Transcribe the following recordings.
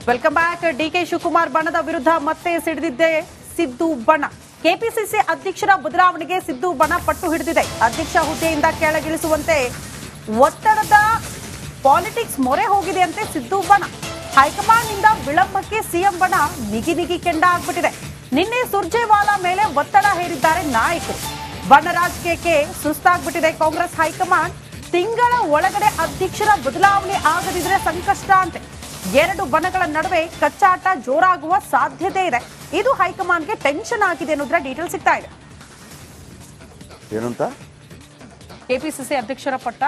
Welcome back. DK Shivakumar ಬಣದ ವಿರುದ್ಧ ಮತ್ತೆ ಸಿಡಿದಿದ್ದೆ ಸಿದ್ದು ಬಣ. ಕೆಪಿಸಿಸಿ ಅಧ್ಯಕ್ಷರ ಬದಲಾವಣೆಗೆ ಸಿದ್ದು ಬಣ ಪಟ್ಟು ಹಿಡಿದಿದೆ. ಅಧ್ಯಕ್ಷ ಹುದ್ದೆಯಿಂದ ಕೆಳಗಿಳಿಸುವಂತೆ ಒತ್ತಡದ ಪಾಲಿಟಿಕ್ಸ್ ಮೊರೆ ಹೋಗಿದೆ ಅಂತೆ ಸಿದ್ದು ಬಣ. ಹೈಕಮಾಂಡ್ ನಿಂದ ವಿಳಂಬಕ್ಕೆ ಸಿಎಂ ಬಣ ನಿಗಿ ಕೆಂಡ ಆಗ್ಬಿಟ್ಟಿದೆ. ನಿನ್ನೆ ಸುರ್ಜೇವಾಲಾ ಮೇಲೆ ಒತ್ತಡ ಹೇರಿದ್ದಾರೆ ನಾಯಕರು. ಬಣ ರಾಜಕೀಯಕ್ಕೆ ಸುಸ್ತಾಗ್ಬಿಟ್ಟಿದೆ ಕಾಂಗ್ರೆಸ್ ಹೈಕಮಾಂಡ್. ತಿಂಗಳ ಒಳಗಡೆ ಅಧ್ಯಕ್ಷರ ಬದಲಾವಣೆ ಆಗದಿದ್ರೆ ಸಂಕಷ್ಟ ಅಂತೆ. ಎರಡು ಬಣಗಳ ನಡುವೆ ಕಚ್ಚಾಟ ಜೋರಾಗುವ ಸಾಧ್ಯತೆ ಇದೆ. ಇದು ಹೈಕಮಾಂಡ್ಗೆ ಟೆನ್ಷನ್ ಆಗಿದೆ ಅನ್ನೋದ್ರ ಡೀಟೇಲ್ ಸಿಗ್ತಾ ಇದೆ. ಏನಂತ ಕೆಪಿಸಿಸಿ ಅಧ್ಯಕ್ಷರ ಪಟ್ಟ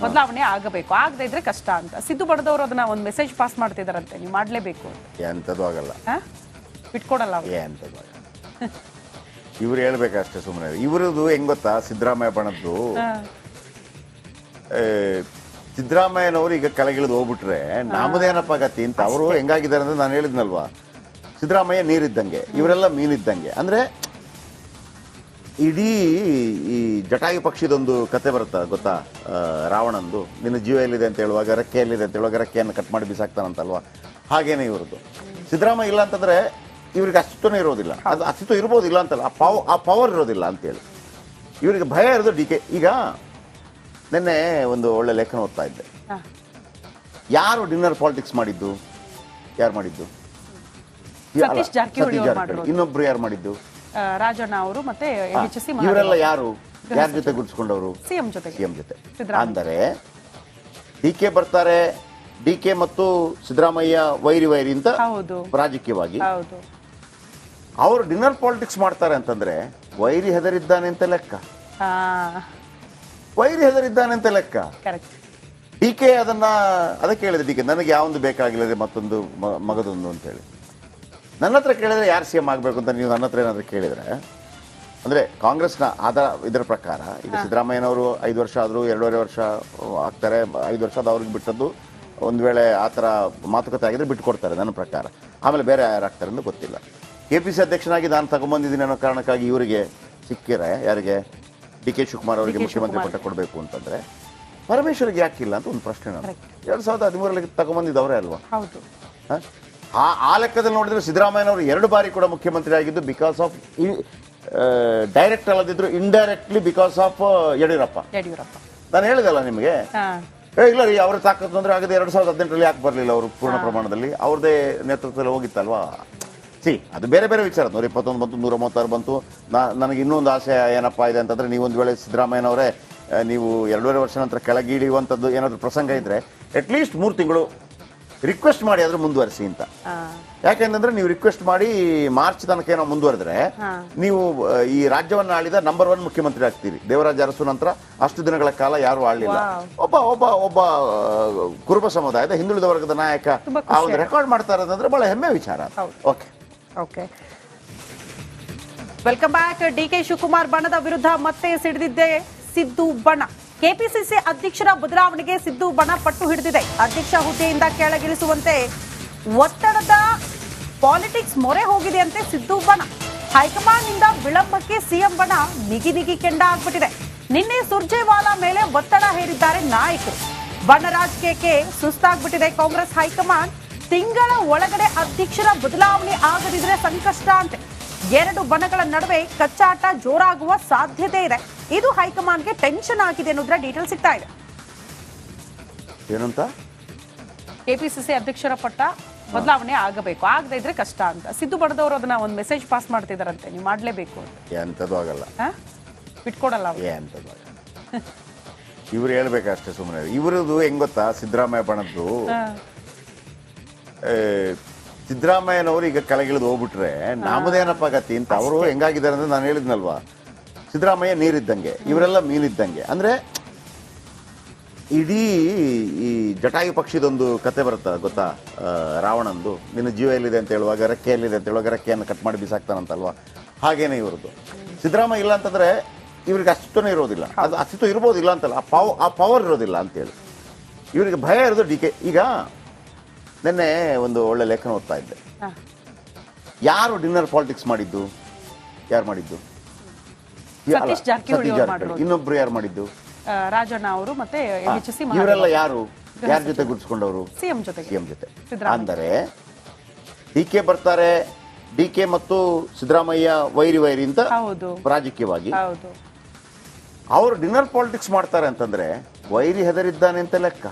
ಬದಲಾವಣೆ ಆಗಬೇಕು, ಆಗದೆ ಇದ್ರೆ ಕಷ್ಟ ಅಂತ ಸಿದ್ದು ಬಣದವರು ಅದನ್ನ ಒಂದು ಮೆಸೇಜ್ ಪಾಸ್ ಮಾಡ್ತಿದಾರಂತೆ, ನೀವು ಮಾಡ್ಲೇಬೇಕು ಅಂತ. ಎಂತದ್ದು ಆಗಲ್ಲ, ಬಿಟ್ಕೊಡಲ್ಲ. ಎಂತದ್ದು ಆಗಲ್ಲ, ಇವ್ರು ಹೇಳ್ಬೇಕಷ್ಟೇ ಸುಮ್ಮನೆ. ಇವ್ರದ್ದು ಹೆಂಗ್ ಗೊತ್ತಾ, ಸಿದ್ದರಾಮಯ್ಯ ಬಣದ್ದು ಸಿದ್ದರಾಮಯ್ಯನವರು ಈಗ ಕೆಳಗಿಳಿದು ಹೋಗ್ಬಿಟ್ರೆ ನಮ್ಮದೇನಪ್ಪ ಗತಿ ಅಂತ ಅವರು ಹೆಂಗಾಗಿದ್ದಾರೆ ಅಂದ್ರೆ ನಾನು ಹೇಳಿದ್ನಲ್ವಾ, ಸಿದ್ದರಾಮಯ್ಯ ನೀರಿದ್ದಂಗೆ, ಇವರೆಲ್ಲ ಮೀನಿದ್ದಂಗೆ. ಅಂದ್ರೆ ಇಡೀ ಈ ಜಟಾಯು ಪಕ್ಷಿದೊಂದು ಕತೆ ಬರುತ್ತಾ ಗೊತ್ತಾ, ರಾವಣಂದು, ನಿನ್ನ ಜೀವ ಎಲ್ಲಿದೆ ಅಂತ ಹೇಳುವಾಗ ರೆಕ್ಕೆ ಎಲ್ಲಿದೆ ಅಂತ ಹೇಳುವಾಗ ರೆಕ್ಕೆಯನ್ನು ಕಟ್ ಮಾಡಿ ಬಿಸಾಕ್ತಾನಂತಲ್ವಾ, ಹಾಗೇನೆ ಇವ್ರದ್ದು. ಸಿದ್ದರಾಮಯ್ಯ ಇಲ್ಲ ಅಂತಂದ್ರೆ ಇವ್ರಿಗೆ ಅಸ್ತಿತ್ವನೇ ಇರೋದಿಲ್ಲ. ಅದು ಅಸ್ತಿತ್ವ ಇರ್ಬೋದಿಲ್ಲ ಅಂತಲ್ಲ, ಆ ಪವರ್ ಇರೋದಿಲ್ಲ ಅಂತೇಳಿ ಇವರಿಗೆ ಭಯ ಇರೋದು. ಡಿಕೆ ಈಗ ನಿನ್ನೆ ಒಂದು ಒಳ್ಳೆ ಲೇಖನ ಓದ್ತಾ ಇದ್ದೆ. ಯಾರು ಡಿನ್ನರ್ ಪಾಲಿಟಿಕ್ಸ್ ಮಾಡಿದ್ದು, ಯಾರು ಮಾಡಿದ್ದು? ಸತೀಶ್ ಜಾರಕಿಹೊಳಿ. ಇನ್ನೊಬ್ರು ಯಾರು ಮಾಡಿದ್ದು? ರಾಜಣ್ಣ ಅವರು ಮತ್ತೆ ಇವರೆಲ್ಲ ಯಾರು, ಯಾರ ಜೊತೆ ಗುರುತಿಸ್ಕೊಂಡವರು? ಸಿಎಂ ಜೊತೆ. ಅಂದರೆ ಡಿಕೆ ಬರ್ತಾರೆ, ಡಿಕೆ ಮತ್ತು ಸಿದ್ದರಾಮಯ್ಯ ವೈರಿ ಅಂತ ರಾಜಕೀಯವಾಗಿ ಅವರು ಡಿನ್ನರ್ ಪಾಲಿಟಿಕ್ಸ್ ಮಾಡ್ತಾರೆ ಅಂತಂದ್ರೆ ವೈರಿ ಹೆದರಿದ್ದಾನೆ ಅಂತ ಲೆಕ್ಕ. ವೈರಿ ಹೆದರಿದ್ದಾನೆ ಅಂತ ಲೆಕ್ಕ. ಡಿಕೆ ಅದಕ್ಕೆ ಹೇಳಿದೆ, ಡಿಕೆ ನನಗೆ ಯಾವೊಂದು ಬೇಕಾಗಿಲ್ಲದೆ ಮತ್ತೊಂದು ಮಗದೊಂದು ಅಂತೇಳಿ. ನನ್ನ ಹತ್ರ ಕೇಳಿದ್ರೆ ಯಾರು ಸಿ ಎಂ ಆಗಬೇಕು ಅಂತ ನೀವು ನನ್ನ ಹತ್ರ ಏನಾದರೂ ಕೇಳಿದ್ರೆ, ಅಂದರೆ ಕಾಂಗ್ರೆಸ್ನ ಇದರ ಪ್ರಕಾರ ಈಗ ಸಿದ್ದರಾಮಯ್ಯನವರು 5 ವರ್ಷ ಆದರೂ 2.5 ವರ್ಷ ಆಗ್ತಾರೆ, 5 ವರ್ಷದ ಅವ್ರಿಗೆ ಬಿಟ್ಟದ್ದು. ಒಂದು ವೇಳೆ ಆ ಥರ ಮಾತುಕತೆ ಆಗಿದ್ರೆ ಬಿಟ್ಟುಕೊಡ್ತಾರೆ ನನ್ನ ಪ್ರಕಾರ. ಆಮೇಲೆ ಬೇರೆ ಯಾರಾಗ್ತಾರೆ ಅಂತ ಗೊತ್ತಿಲ್ಲ. ಕೆಪಿಸಿ ಅಧ್ಯಕ್ಷನಾಗಿ ನಾನು ತಗೊಂಬಂದಿದ್ದೀನಿ ಅನ್ನೋ ಕಾರಣಕ್ಕಾಗಿ ಇವರಿಗೆ ಸಿಕ್ಕಿರೆ, ಯಾರಿಗೆ, ಡಿ ಕೆ ಶಿವಕುಮಾರ್ ಅವರಿಗೆ ಮುಖ್ಯಮಂತ್ರಿ ಪಟ್ಟ ಕೊಡಬೇಕು ಅಂತಂದ್ರೆ ಪರಮೇಶ್ವರ್ಗೆ ಯಾಕಿಲ್ಲ ಅಂತ ಒಂದು ಪ್ರಶ್ನೆ. ನಾನು 2013 ತಗೊಂಬಂದಿದ್ದವರೇ ಅಲ್ವಾ? ಆ ಲೆಕ್ಕದಲ್ಲಿ ನೋಡಿದ್ರೆ ಸಿದ್ದರಾಮಯ್ಯನವರು 2 ಬಾರಿ ಕೂಡ ಮುಖ್ಯಮಂತ್ರಿ ಆಗಿದ್ದು ಬಿಕಾಸ್ ಆಫ್ ಡೈರೆಕ್ಟ್ ಅಲ್ಲದಿದ್ರು ಇಂಡೈರೆಕ್ಟ್ಲಿ ಬಿಕಾಸ್ ಆಫ್ ಯಡಿಯೂರಪ್ಪ. ನಾನು ಹೇಳಿದಲ್ಲ ನಿಮಗೆ, ಇಲ್ಲ ರೀ ಅವರ ತಾಕತ್ತು ಅಂದ್ರೆ ಆಗದೆ 2018 ಯಾಕೆ ಬರಲಿಲ್ಲ ಅವರು ಪೂರ್ಣ ಪ್ರಮಾಣದಲ್ಲಿ? ಅವ್ರದೇ ನೇತೃತ್ವದಲ್ಲಿ ಹೋಗಿತ್ತಲ್ವಾ. ಅದು ಬೇರೆ ಬೇರೆ ವಿಚಾರ. 121 ಬಂತು, 136 ಬಂತು. ನನಗೆ ಇನ್ನೊಂದು ಆಸೆ ಏನಪ್ಪಾ ಇದೆ ಅಂತಂದ್ರೆ, ನೀವೊಂದು ವೇಳೆ ಸಿದ್ದರಾಮಯ್ಯನವರೇ ನೀವು 2.5 ವರ್ಷ ನಂತರ ಕೆಳಗಿಳಿಯುವಂಥದ್ದು ಏನಾದರೂ ಪ್ರಸಂಗ ಇದ್ರೆ ಅಟ್ಲೀಸ್ಟ್ 3 ತಿಂಗಳು ರಿಕ್ವೆಸ್ಟ್ ಮಾಡಿ ಆದ್ರೂ ಮುಂದುವರಿಸಿ ಅಂತ. ಯಾಕೆಂತಂದ್ರೆ ನೀವು ರಿಕ್ವೆಸ್ಟ್ ಮಾಡಿ ಮಾರ್ಚ್ ತನಕ ಏನೋ ಮುಂದುವರೆದ್ರೆ ನೀವು ಈ ರಾಜ್ಯವನ್ನ ಆಳಿದ ನಂಬರ್ 1 ಮುಖ್ಯಮಂತ್ರಿ ಆಗ್ತೀರಿ. ದೇವರಾಜ ಅರಸು ನಂತರ ಅಷ್ಟು ದಿನಗಳ ಕಾಲ ಯಾರು ಆಳಲಿಲ್ಲ. ಒಬ್ಬ ಕುರುಬ ಸಮುದಾಯದ ಹಿಂದುಳಿದ ವರ್ಗದ ನಾಯಕ ಆ ಒಂದು ರೆಕಾರ್ಡ್ ಮಾಡ್ತಾ ಇರೋದಂದ್ರೆ ಬಹಳ ಹೆಮ್ಮೆ ವಿಚಾರ. Okay, welcome back. DK Shivakumar ಬಣದ ವಿರುದ್ಧ ಮತ್ತೆ ಸಿಡಿದಿದ್ದೆ ಸಿದ್ದು ಬಣ. ಕೆಪಿಸಿಸಿ ಅಧ್ಯಕ್ಷರ ಬದಲಾವಣೆಗೆ ಸಿದ್ದು ಬಣ ಪಟ್ಟು ಹಿಡಿದಿದೆ. ಅಧ್ಯಕ್ಷ ಹುದ್ದೆಯಿಂದ ಕೆಳಗಿಳಿಸುವಂತೆ ಒತ್ತಡದ ಪಾಲಿಟಿಕ್ಸ್ ಮೊರೆ ಹೋಗಿದೆ ಅಂತೆ ಸಿದ್ದು ಬಣ. ಹೈಕಮಾಂಡ್ ನಿಂದ ವಿಳಂಬಕ್ಕೆ ಸಿಎಂ ಬಣ ನಿಗಿ ಕೆಂಡ ಆಗ್ಬಿಟ್ಟಿದೆ. ನಿನ್ನೆ ಸುರ್ಜೇವಾಲಾ ಮೇಲೆ ಒತ್ತಡ ಹೇರಿದ್ದಾರೆ ನಾಯಕರು. ಬಣ ರಾಜಕೀಯಕ್ಕೆ ಸುಸ್ತಾಗ್ಬಿಟ್ಟಿದೆ ಕಾಂಗ್ರೆಸ್ ಹೈಕಮಾಂಡ್. ತಿಂಗಳ ಒಳಗಡೆ ಅಧ್ಯಕ್ಷರ ಬದಲಾವಣೆ ಆಗದಿದ್ರೆ ಸಂಕಷ್ಟ ಅಂತೆ. ಎರಡು ಬಣಗಳ ನಡುವೆ ಕಚ್ಚಾಟ ಜೋರಾಗುವ ಸಾಧ್ಯತೆ ಇದೆ. ಇದು ಹೈಕಮಾಂಡ್ಗೆ ಟೆನ್ಷನ್ ಆಗಿದೆ ಅನ್ನೋದ್ರ ಡೀಟೇಲ್ ಸಿಗ್ತಾ ಇದೆ. ಏನಂತ ಕೆಪಿಸಿಸಿ ಅಧ್ಯಕ್ಷರ ಪಟ್ಟ ಬದಲಾವಣೆ ಆಗಬೇಕು, ಆಗದೆ ಇದ್ರೆ ಕಷ್ಟ ಅಂತ ಸಿದ್ದು ಬಣದವರು ಅದನ್ನ ಒಂದು ಮೆಸೇಜ್ ಪಾಸ್ ಮಾಡ್ತಿದಾರಂತೆ, ನೀವು ಮಾಡ್ಲೇಬೇಕು ಅಂತ. ಎಂತದ್ದು ಆಗಲ್ಲ, ಬಿಟ್ಕೊಡಲ್ಲ. ಎಂತದ್ದು ಆಗಲ್ಲ, ಇವ್ರು ಹೇಳ್ಬೇಕಷ್ಟೇ ಸುಮ್ಮನೆ. ಇವ್ರದ್ದು ಹೆಂಗ್ ಗೊತ್ತಾ, ಸಿದ್ದರಾಮಯ್ಯ ಬಣದ್ದು ಸಿದ್ದರಾಮಯ್ಯನವರು ಈಗ ಕೆಳಗಿಳಿದು ಹೋಗ್ಬಿಟ್ರೆ ನಮ್ಮದೇನಪ್ಪ ಗತಿ ಅಂತ ಅವರು ಹೆಂಗಾಗಿದ್ದಾರೆ ಅಂದ್ರೆ ನಾನು ಹೇಳಿದ್ನಲ್ವಾ, ಸಿದ್ದರಾಮಯ್ಯ ನೀರಿದ್ದಂಗೆ, ಇವರೆಲ್ಲ ಮೀನಿದ್ದಂಗೆ. ಅಂದ್ರೆ ಇಡೀ ಈ ಜಟಾಯು ಪಕ್ಷಿದೊಂದು ಕತೆ ಬರುತ್ತಾ ಗೊತ್ತಾ, ರಾವಣಂದು, ನಿನ್ನ ಜೀವ ಎಲ್ಲಿದೆ ಅಂತ ಹೇಳುವಾಗ ರೆಕ್ಕೆ ಎಲ್ಲಿದೆ ಅಂತ ಹೇಳುವಾಗ ರೆಕ್ಕೆಯನ್ನು ಕಟ್ ಮಾಡಿ ಬಿಸಾಕ್ತಾನಂತಲ್ವಾ, ಹಾಗೇನೆ ಇವ್ರದ್ದು. ಸಿದ್ದರಾಮಯ್ಯ ಇಲ್ಲ ಅಂತಂದ್ರೆ ಇವ್ರಿಗೆ ಅಸ್ತಿತ್ವನೇ ಇರೋದಿಲ್ಲ. ಅದು ಅಸ್ತಿತ್ವ ಇರ್ಬೋದಿಲ್ಲ ಅಂತಲ್ಲ, ಆ ಪವರ್ ಇರೋದಿಲ್ಲ ಅಂತೇಳಿ ಇವರಿಗೆ ಭಯ ಇರೋದು. ಡಿಕೆ ಈಗ ನಿನ್ನೆ ಒಂದು ಒಳ್ಳೆ ಲೇಖನ ಓದ್ತಾ ಇದ್ದೆ. ಯಾರು ಡಿನ್ನರ್ ಪಾಲಿಟಿಕ್ಸ್ ಮಾಡಿದ್ದು, ಯಾರು ಮಾಡಿದ್ದು? ಸತೀಶ್ ಜಾರಕಿಹೊಳಿ. ಇನ್ನೊಬ್ರು ಯಾರು ಮಾಡಿದ್ದು? ರಾಜಣ್ಣ ಅವರು ಮತ್ತೆ ಇವರೆಲ್ಲ ಯಾರು, ಯಾರ ಜೊತೆ ಗುರುತಿಸ್ಕೊಂಡವರು? ಸಿಎಂ ಜೊತೆ. ಅಂದರೆ ಡಿ ಕೆ ಬರ್ತಾರೆ, ಡಿ ಕೆ ಮತ್ತು ಸಿದ್ದರಾಮಯ್ಯ ವೈರಿ ಅಂತ ಹೌದು ರಾಜಕೀಯವಾಗಿ ಹೌದು. ಅವರು ಡಿನ್ನರ್ ಪಾಲಿಟಿಕ್ಸ್ ಮಾಡ್ತಾರೆ ಅಂತಂದ್ರೆ ವೈರಿ ಹೆದರಿದ್ದಾನೆ ಅಂತ ಲೆಕ್ಕ.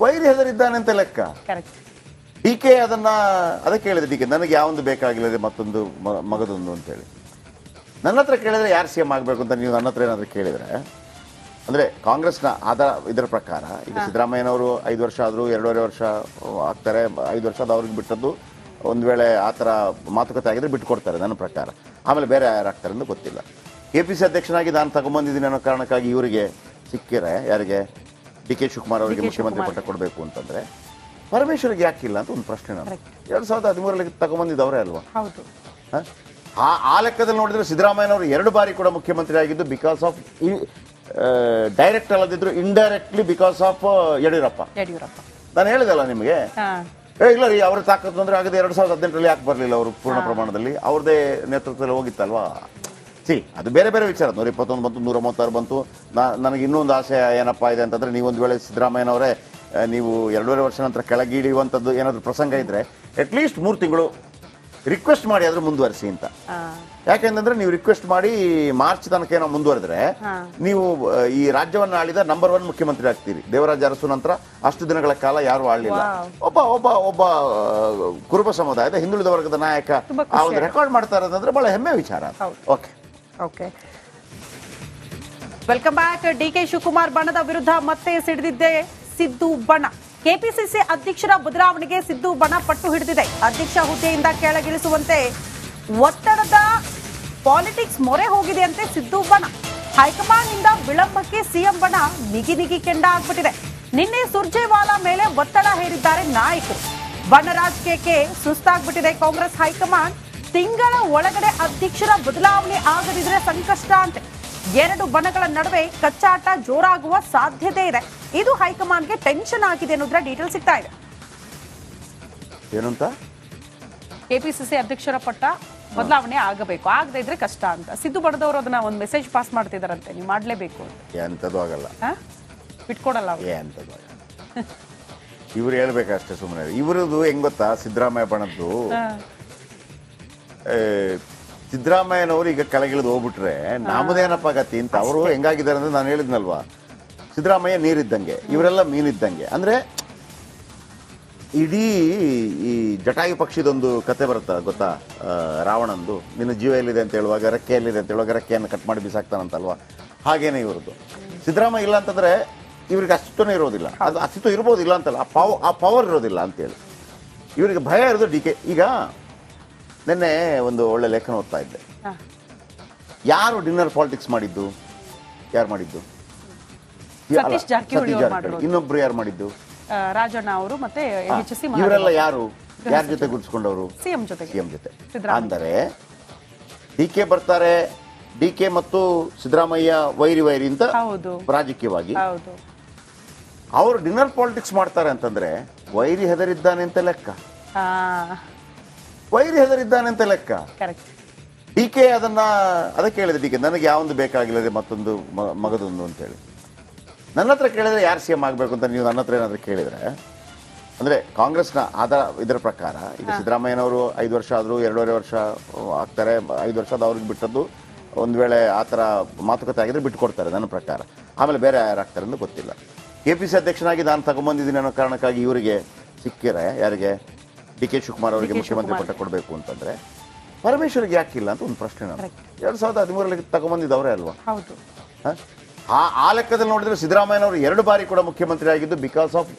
ವೈರಿ ಹೆದರಿದ್ದಾನೆ ಅಂತ ಲೆಕ್ಕ. ಕರೆಕ್ಟ್. ಡಿ ಕೆ ಅದಕ್ಕೆ ಹೇಳಿದೆ, ಡಿ ಕೆ ನನಗೆ ಯಾವೊಂದು ಬೇಕಾಗಿಲ್ಲದೆ ಮತ್ತೊಂದು ಮಗದೊಂದು ಅಂತೇಳಿ. ನನ್ನ ಹತ್ರ ಕೇಳಿದ್ರೆ ಯಾರು ಸಿ ಎಂ ಆಗಬೇಕು ಅಂತ ನೀವು ನನ್ನ ಹತ್ರ ಏನಾದರೂ ಕೇಳಿದರೆ, ಅಂದರೆ ಕಾಂಗ್ರೆಸ್ನ ಇದರ ಪ್ರಕಾರ ಈಗ ಸಿದ್ದರಾಮಯ್ಯನವರು 5 ವರ್ಷ ಆದರೂ 2.5 ವರ್ಷ ಆಗ್ತಾರೆ, 5 ವರ್ಷ ಅದು ಅವ್ರಿಗೆ ಬಿಟ್ಟದ್ದು. ಒಂದು ವೇಳೆ ಆ ಥರ ಮಾತುಕತೆ ಆಗಿದ್ರೆ ಬಿಟ್ಕೊಡ್ತಾರೆ ನನ್ನ ಪ್ರಕಾರ. ಆಮೇಲೆ ಬೇರೆ ಯಾರಾಗ್ತಾರೆ ಅಂತ ಗೊತ್ತಿಲ್ಲ. KPC ಅಧ್ಯಕ್ಷನಾಗಿ ನಾನು ತಗೊಂಬಂದಿದ್ದೀನಿ ಅನ್ನೋ ಕಾರಣಕ್ಕಾಗಿ ಇವರಿಗೆ ಸಿಕ್ಕಿರೆ, ಯಾರಿಗೆ ಡಿ ಕೆ ಶಿವಕುಮಾರ್ ಅವರಿಗೆ ಮುಖ್ಯಮಂತ್ರಿ ಪಟ್ಟ ಕೊಡಬೇಕು ಅಂತಂದರೆ ಪರಮೇಶ್ವರಿಗೆ ಯಾಕಿಲ್ಲ ಅಂತ ಒಂದು ಪ್ರಶ್ನೆ. ನಾನು 2013 ತಗೊಂಬಂದಿದ್ದವರೇ ಅಲ್ವಾ? ಹೌದು. ಆ ಲೆಕ್ಕದಲ್ಲಿ ನೋಡಿದ್ರೆ ಸಿದ್ದರಾಮಯ್ಯನವರು 2 ಬಾರಿ ಕೂಡ ಮುಖ್ಯಮಂತ್ರಿ ಆಗಿದ್ದು ಬಿಕಾಸ್ ಆಫ್ ಡೈರೆಕ್ಟ್ ಅಲ್ಲದಿದ್ರು ಇಂಡೈರೆಕ್ಟ್ಲಿ ಬಿಕಾಸ್ ಆಫ್ ಯಡಿಯೂರಪ್ಪ. ನಾನು ಹೇಳಿದಲ್ಲ ನಿಮಗೆ, ಇಲ್ಲ ರೀ ಅವ್ರ ತಾಕತ್ತು ಅಂದ್ರೆ ಆಗದೆ 2018 ಯಾಕೆ ಬರಲಿಲ್ಲ ಅವರು ಪೂರ್ಣ ಪ್ರಮಾಣದಲ್ಲಿ? ಅವ್ರದೇ ನೇತೃತ್ವದಲ್ಲಿ ಹೋಗಿತ್ತಲ್ವಾ? ಅದು ಬೇರೆ ಬೇರೆ ವಿಚಾರ. 121 ಬಂತು, 136 ಬಂತು. ನನಗೆ ಇನ್ನೊಂದು ಆಸೆ ಏನಪ್ಪ ಇದೆ ಅಂತಂದ್ರೆ, ನೀವೊಂದು ವೇಳೆ ಸಿದ್ದರಾಮಯ್ಯನವರೇ ನೀವು 2.5 ವರ್ಷ ನಂತರ ಕೆಳಗಿಳಿಯುವಂಥದ್ದು ಏನಾದರೂ ಪ್ರಸಂಗ ಇದ್ರೆ ಅಟ್ಲೀಸ್ಟ್ 3 ತಿಂಗಳು ರಿಕ್ವೆಸ್ಟ್ ಮಾಡಿ ಆದ್ರೂ ಮುಂದುವರಿಸಿ ಅಂತ. ಯಾಕೆಂದ್ರೆ ನೀವು ರಿಕ್ವೆಸ್ಟ್ ಮಾಡಿ ಮಾರ್ಚ್ ತನಕ ಏನೋ ಮುಂದುವರೆದ್ರೆ ನೀವು ಈ ರಾಜ್ಯವನ್ನ ಆಳಿದ ನಂಬರ್ 1 ಮುಖ್ಯಮಂತ್ರಿ ಆಗ್ತೀರಿ. ದೇವರಾಜ ಅರಸು ನಂತರ ಅಷ್ಟು ದಿನಗಳ ಕಾಲ ಯಾರು ಆಳಲಿಲ್ಲ. ಒಬ್ಬ ಕುರುಬ ಸಮುದಾಯದ ಹಿಂದುಳಿದ ವರ್ಗದ ನಾಯಕ ಆ ಒಂದು ರೆಕಾರ್ಡ್ ಮಾಡ್ತಾ ಇರೋದಂದ್ರೆ ಬಹಳ ಹೆಮ್ಮೆ ವಿಚಾರ. Okay, welcome back. D K Shivakumar ಬಣದ ವಿರುದ್ಧ ಮತ್ತೆ ಸಿಡಿದಿದ್ದೆ ಸಿದ್ದು ಬಣ. ಕೆಪಿಸಿಸಿ ಅಧ್ಯಕ್ಷರ ಬದಲಾವಣೆಗೆ ಸಿದ್ದು ಬಣ ಪಟ್ಟು ಹಿಡಿದಿದೆ. ಅಧ್ಯಕ್ಷ ಹುದ್ದೆಯಿಂದ ಕೆಳಗಿಳಿಸುವಂತೆ ಒತ್ತಡದ ಪಾಲಿಟಿಕ್ಸ್ ಮೊರೆ ಹೋಗಿದೆ ಅಂತೆ ಸಿದ್ದು ಬಣ. ಹೈಕಮಾಂಡ್ ನಿಂದ ವಿಳಂಬಕ್ಕೆ ಸಿಎಂ ಬಣ ನಿಗಿ ಕೆಂಡ ಆಗ್ಬಿಟ್ಟಿದೆ. ನಿನ್ನೆ ಸುರ್ಜೇವಾಲಾ ಮೇಲೆ ಒತ್ತಡ ಹೇರಿದ್ದಾರೆ ನಾಯಕರು. ಬಣ ರಾಜಕೀಯಕ್ಕೆ ಸುಸ್ತಾಗ್ಬಿಟ್ಟಿದೆ ಕಾಂಗ್ರೆಸ್ ಹೈಕಮಾಂಡ್. ತಿಂಗಳ ಒಳಗಡೆ ಅಧ್ಯಕ್ಷರ ಬದಲಾವಣೆ ಆಗದಿದ್ರೆ ಸಂಕಷ್ಟ ಅಂತೆ. 2 ಬಣಗಳ ನಡುವೆ ಕಚ್ಚಾಟ ಜೋರಾಗುವ ಸಾಧ್ಯತೆ ಇದೆ. ಇದು ಹೈಕಮಾಂಡ್ಗೆ ಟೆನ್ಷನ್ ಆಗಿದೆ ಅನ್ನೋದ್ರ ಡೀಟೇಲ್ ಸಿಗ್ತಾ ಇದೆ. ಏನಂತ? ಕೆಪಿಸಿಸಿ ಅಧ್ಯಕ್ಷರ ಪಟ್ಟ ಬದಲಾವಣೆ ಆಗಬೇಕು, ಆಗದೇ ಇದ್ರೆ ಕಷ್ಟ ಅಂತ ಸಿದ್ದು ಬಣದವರು ಅದನ್ನ ಒಂದು ಮೆಸೇಜ್ ಪಾಸ್ ಮಾಡ್ತಿದಾರಂತೆ, ನೀವು ಮಾಡ್ಲೇಬೇಕು ಅಂತ. ಎಂತದ್ದು ಆಗಲ್ಲ, ಬಿಟ್ಕೊಡಲ್ಲ. ಎಂತದ್ದು ಆಗಲ್ಲ, ಇವ್ರು ಹೇಳ್ಬೇಕಷ್ಟೇ ಸುಮ್ಮನೆ. ಇವ್ರದ್ದು ಹೆಂಗ್ ಗೊತ್ತಾ, ಸಿದ್ದರಾಮಯ್ಯ ಬಣದ್ದು ಸಿದ್ದರಾಮಯ್ಯನವರು ಈಗ ಕೆಳಗಿಳಿದು ಹೋಗ್ಬಿಟ್ರೆ ನಮ್ಮದೇನಪ್ಪ ಗತಿ ಅಂತ ಅವರು ಹೆಂಗಾಗಿದ್ದಾರೆ ಅಂದ್ರೆ, ನಾನು ಹೇಳಿದ್ನಲ್ವಾ, ಸಿದ್ದರಾಮಯ್ಯ ನೀರಿದ್ದಂಗೆ, ಇವರೆಲ್ಲ ಮೀನಿದ್ದಂಗೆ. ಅಂದ್ರೆ ಇಡೀ ಈ ಜಟಾಯು ಪಕ್ಷಿದೊಂದು ಕತೆ ಬರುತ್ತೆ ಗೊತ್ತಾ, ರಾವಣಂದು. ನಿನ್ನ ಜೀವ ಎಲ್ಲಿದೆ ಅಂತ ಹೇಳುವಾಗ ರೆಕ್ಕೆ ಎಲ್ಲಿದೆ ಅಂತ ಹೇಳುವಾಗ ರೆಕ್ಕೆಯನ್ನು ಕಟ್ ಮಾಡಿ ಬಿಸಾಕ್ತಾನಂತಲ್ವಾ, ಹಾಗೇನೆ ಇವ್ರದ್ದು. ಸಿದ್ದರಾಮಯ್ಯ ಇಲ್ಲ ಅಂತಂದ್ರೆ ಇವ್ರಿಗೆ ಅಸ್ತಿತ್ವನೇ ಇರೋದಿಲ್ಲ. ಅದು ಅಸ್ತಿತ್ವ ಇರ್ಬೋದು, ಇಲ್ಲ ಅಂತಲ್ಲ, ಆ ಪವರ್ ಇರೋದಿಲ್ಲ ಅಂತೇಳಿ ಇವರಿಗೆ ಭಯ ಇರೋದು. ಡಿ ಕೆ ಈಗ ನಿನ್ನೆ ಒಂದು ಒಳ್ಳೆ ಲೇಖನ ಓದ್ತಾ ಇದ್ದೆ. ಯಾರು ಡಿನ್ನರ್ ಪಾಲಿಟಿಕ್ಸ್ ಮಾಡಿದ್ದು? ಯಾರು ಮಾಡಿದ್ದು? ಸತೀಶ್ ಜಾರಕಿಹೊಳಿ. ಇನ್ನೊಬ್ರು ಯಾರು ಮಾಡಿದ್ದು? ರಾಜಣ್ಣ ಅವರು ಮತ್ತೆ ಇವರೆಲ್ಲ ಯಾರು? ಯಾರ ಜೊತೆ ಗುರುತಿಸ್ಕೊಂಡವರು? ಸಿಎಂ ಜೊತೆ. ಅಂದರೆ ಡಿ ಕೆ ಬರ್ತಾರೆ, ಡಿ ಕೆ ಮತ್ತು ಸಿದ್ದರಾಮಯ್ಯ ವೈರಿ ಅಂತ ರಾಜಕೀಯವಾಗಿ ಅವರು ಡಿನ್ನರ್ ಪಾಲಿಟಿಕ್ಸ್ ಮಾಡ್ತಾರೆ ಅಂತಂದ್ರೆ ವೈರಿ ಹೆದರಿದ್ದಾನೆ ಅಂತ ಲೆಕ್ಕ. ವೈರಿ ಹೆದರಿದ್ದಾನೆ ಅಂತ ಲೆಕ್ಕ. ಡಿ ಕೆ ಅದಕ್ಕೆ ಹೇಳಿದೆ, ಡಿ ಕೆ ನನಗೆ ಯಾವೊಂದು ಬೇಕಾಗಿಲ್ಲದೆ ಮತ್ತೊಂದು ಮಗದೊಂದು ಅಂತೇಳಿ. ನನ್ನ ಹತ್ರ ಕೇಳಿದ್ರೆ ಯಾರು ಸಿ ಎಂ ಆಗಬೇಕು ಅಂತ ನೀವು ನನ್ನ ಹತ್ರ ಏನಾದರೂ ಕೇಳಿದರೆ, ಅಂದರೆ ಕಾಂಗ್ರೆಸ್ನ ಇದರ ಪ್ರಕಾರ ಈಗ ಸಿದ್ದರಾಮಯ್ಯನವರು 5 ವರ್ಷ ಆದರೂ 2.5 ವರ್ಷ ಆಗ್ತಾರೆ, 5 ವರ್ಷ ಅದು ಅವ್ರಿಗೆ ಬಿಟ್ಟದ್ದು. ಒಂದು ವೇಳೆ ಆ ಥರ ಮಾತುಕತೆ ಆಗಿದ್ರೆ ಬಿಟ್ಕೊಡ್ತಾರೆ ನನ್ನ ಪ್ರಕಾರ. ಆಮೇಲೆ ಬೇರೆ ಯಾರಾಗ್ತಾರೆ ಅಂತ ಗೊತ್ತಿಲ್ಲ. KPC ಅಧ್ಯಕ್ಷನಾಗಿ ನಾನು ತಗೊಂಬಂದಿದ್ದೀನಿ ಅನ್ನೋ ಕಾರಣಕ್ಕಾಗಿ ಇವರಿಗೆ ಸಿಕ್ಕಿರೆ, ಯಾರಿಗೆ ಡಿ ಕೆ ಶಿವಕುಮಾರ್ ಅವರಿಗೆ ಮುಖ್ಯಮಂತ್ರಿ ಪಟ್ಟ ಕೊಡಬೇಕು ಅಂತಂದ್ರೆ ಪರಮೇಶ್ವರಿಗೆ ಯಾಕಿಲ್ಲ ಅಂತ ಒಂದು ಪ್ರಶ್ನೆ. ನಾನು 2013 ತಗೊಂಬಂದಿದ್ದವರೇ ಅಲ್ವಾ? ಆ ಲೆಕ್ಕದಲ್ಲಿ ನೋಡಿದ್ರೆ ಸಿದ್ದರಾಮಯ್ಯನವರು 2 ಬಾರಿ ಕೂಡ ಮುಖ್ಯಮಂತ್ರಿ ಆಗಿದ್ದು ಬಿಕಾಸ್ ಆಫ್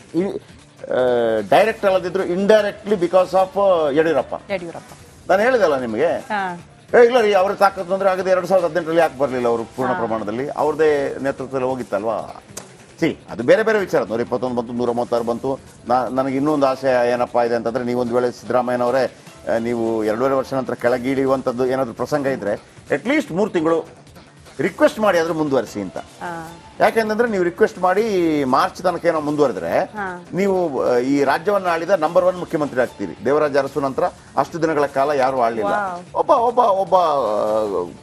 ಡೈರೆಕ್ಟ್ ಅಲ್ಲದಿದ್ರು ಇಂಡೈರೆಕ್ಟ್ಲಿ ಬಿಕಾಸ್ ಆಫ್ ಯಡಿಯೂರಪ್ಪ. ನಾನು ಹೇಳಿದಲ್ಲ ನಿಮಗೆ, ಇಲ್ಲ ರೀ ಅವ್ರ ತಾಕತ್ತು ಅಂದ್ರೆ ಆಗದೆ 2018 ಯಾಕೆ ಬರಲಿಲ್ಲ ಅವರು ಪೂರ್ಣ ಪ್ರಮಾಣದಲ್ಲಿ? ಅವ್ರದೇ ನೇತೃತ್ವದಲ್ಲಿ ಹೋಗಿತ್ತಲ್ವಾ? ಅದು ಬೇರೆ ಬೇರೆ ವಿಚಾರ. 121 ಬಂತು, 136 ಬಂತು. ನನಗೆ ಇನ್ನೊಂದು ಆಸೆ ಏನಪ್ಪ ಇದೆ ಅಂತಂದ್ರೆ, ನೀವೊಂದು ವೇಳೆ ಸಿದ್ದರಾಮಯ್ಯನವರೇ ನೀವು 2.5 ವರ್ಷ ನಂತರ ಕೆಳಗಿಳಿಯುವಂಥದ್ದು ಏನಾದರೂ ಪ್ರಸಂಗ ಇದ್ರೆ ಅಟ್ಲೀಸ್ಟ್ 3 ತಿಂಗಳು ರಿಕ್ವೆಸ್ಟ್ ಮಾಡಿ ಆದ್ರೂ ಮುಂದುವರಿಸಿ ಅಂತ. ಯಾಕೆಂದ್ರೆ ನೀವು ರಿಕ್ವೆಸ್ಟ್ ಮಾಡಿ ಮಾರ್ಚ್ ತನಕ ಏನೋ ಮುಂದುವರೆದ್ರೆ ನೀವು ಈ ರಾಜ್ಯವನ್ನ ಆಳಿದ ನಂಬರ್ 1 ಮುಖ್ಯಮಂತ್ರಿ ಆಗ್ತೀರಿ. ದೇವರಾಜ ಅರಸು ನಂತರ ಅಷ್ಟು ದಿನಗಳ ಕಾಲ ಯಾರು ಆಳಲಿಲ್ಲ. ಒಬ್ಬ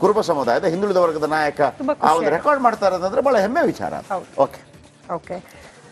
ಕುರುಬ ಸಮುದಾಯದ ಹಿಂದುಳಿದ ವರ್ಗದ ನಾಯಕ ಆ ಒಂದು ರೆಕಾರ್ಡ್ ಮಾಡ್ತಾ ಇರೋದಂದ್ರೆ ಬಹಳ ಹೆಮ್ಮೆ ವಿಚಾರ. ಓಕೆ.